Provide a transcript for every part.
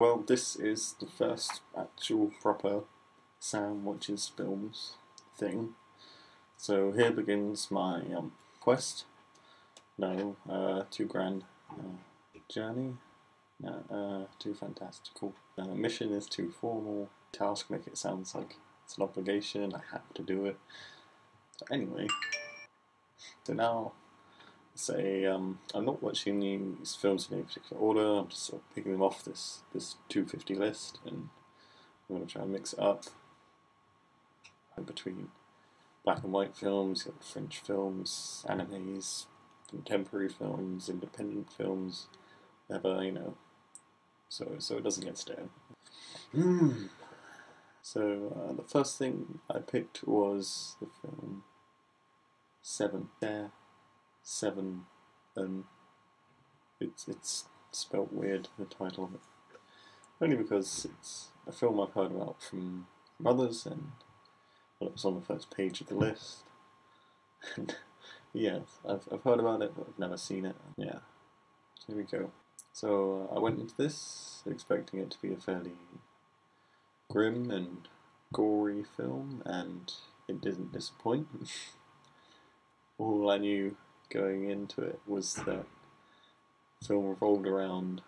Well, this is the first actual proper Sam Watches Films thing. So here begins my quest. No, too grand. Journey. No, too fantastical. Mission is too formal. Task make it sounds like it's an obligation. I have to do it. So anyway, so now say I'm not watching these films in any particular order. I'm just sort of picking them off this 250 list, and I'm going to try and mix it up between black and white films, French films, animes, contemporary films, independent films, whatever, so it doesn't get stale. So the first thing I picked was the film Se7en. Se7en. It's spelt weird, the title of it. Only because it's a film I've heard about from others, and well, it was on the first page of the list. And yes, I've heard about it, but I've never seen it. Yeah, so here we go. So I went into this expecting it to be a fairly grim and gory film, and it didn't disappoint. All I knew going into it was that the film revolved around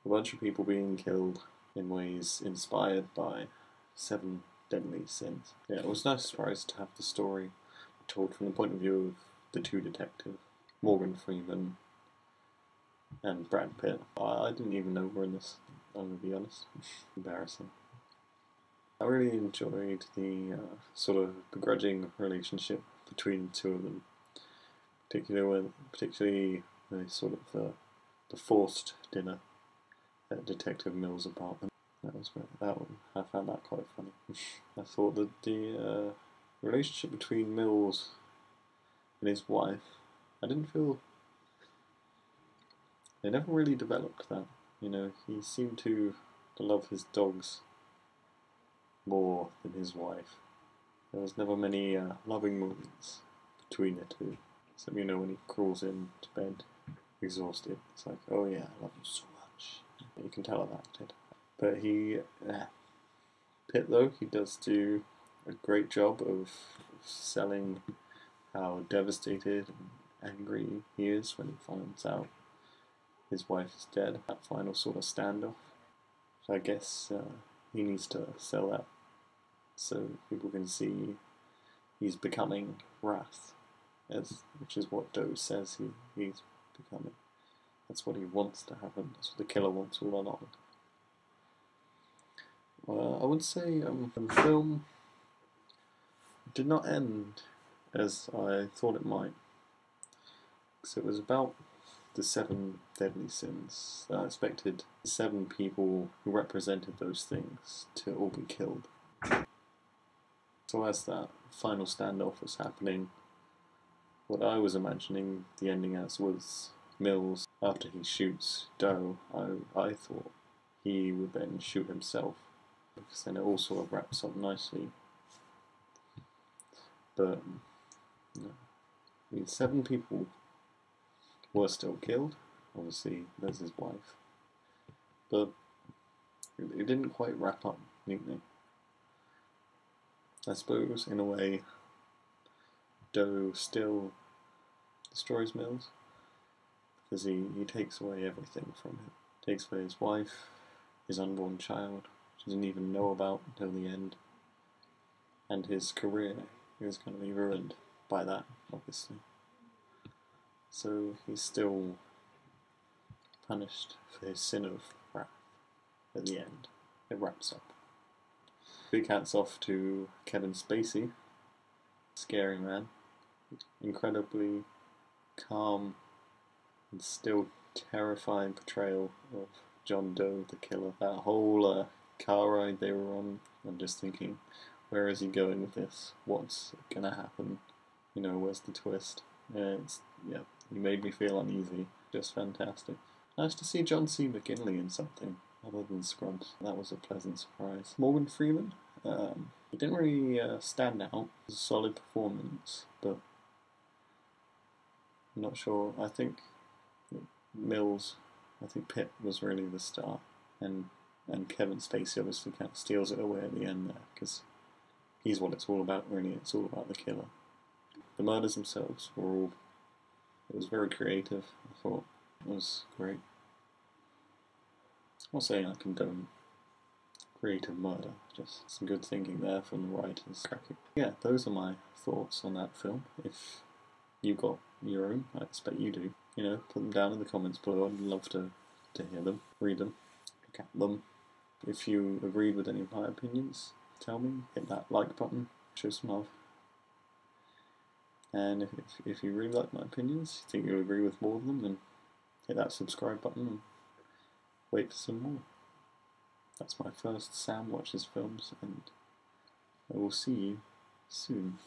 a bunch of people being killed in ways inspired by 7 deadly sins. Yeah, it was no surprise to have the story told from the point of view of the two detectives, Morgan Freeman and Brad Pitt. I didn't even know we were in this, I'm going to be honest. Embarrassing. I really enjoyed the sort of begrudging relationship between the two of them, particularly the sort of the forced dinner at Detective Mill's apartment. I found that quite funny. I thought that the relationship between Mills and his wife, I didn't feel they never really developed that. He seemed to love his dogs more than his wife. There was never many loving moments between the two. So when he crawls in to bed exhausted, it's like, oh yeah, I love you so much. You can tell I've acted. But Pitt though, he does do a great job of selling how devastated and angry he is when he finds out his wife is dead. That final sort of standoff. So I guess he needs to sell that so people can see he's becoming Wrath, which is what Doe says he's becoming. That's what he wants to happen. That's what the killer wants all along. I would say the film did not end as I thought it might. So it was about the 7 deadly sins. I expected the 7 people who represented those things to all be killed. So as that final standoff was happening, what I was imagining the ending as was Mills, after he shoots Doe, I thought he would then shoot himself, because then it all sort of wraps up nicely. But no. 7 people were still killed. Obviously, there's his wife, but it didn't quite wrap up neatly. I suppose, in a way, Doe still destroys Mills, because he takes away everything from him. Takes away his wife, his unborn child, which he didn't even know about until the end, and his career is going to be ruined by that, obviously. So he's still punished for his sin of wrath at the end. It wraps up. Big hats off to Kevin Spacey, scary man, incredibly calm and still terrifying portrayal of John Doe, the killer. That whole car ride they were on, I'm just thinking, where is he going with this? What's gonna happen? Where's the twist? He made me feel uneasy. Just fantastic. Nice to see John C. McGinley in something other than Scrubs. That was a pleasant surprise. Morgan Freeman, he didn't really stand out. It was a solid performance, but I'm not sure. I think Pitt was really the star, and And Kevin Spacey obviously kind of steals it away at the end there, because he's what it's all about, really. It's all about the killer. The murders themselves were all... It was very creative, I thought. It was great. I'm not saying I condone creative murder, just some good thinking there from the writers. Yeah, those are my thoughts on that film. If you've got your own, I expect you do. You know, put them down in the comments below. I'd love to hear them, read them, look at them. If you agreed with any of my opinions, tell me. Hit that like button, show some love. And if you really like my opinions, you think you'll agree with more of them, then hit that subscribe button and wait for some more. That's my first Sam Watches Films, and I will see you soon.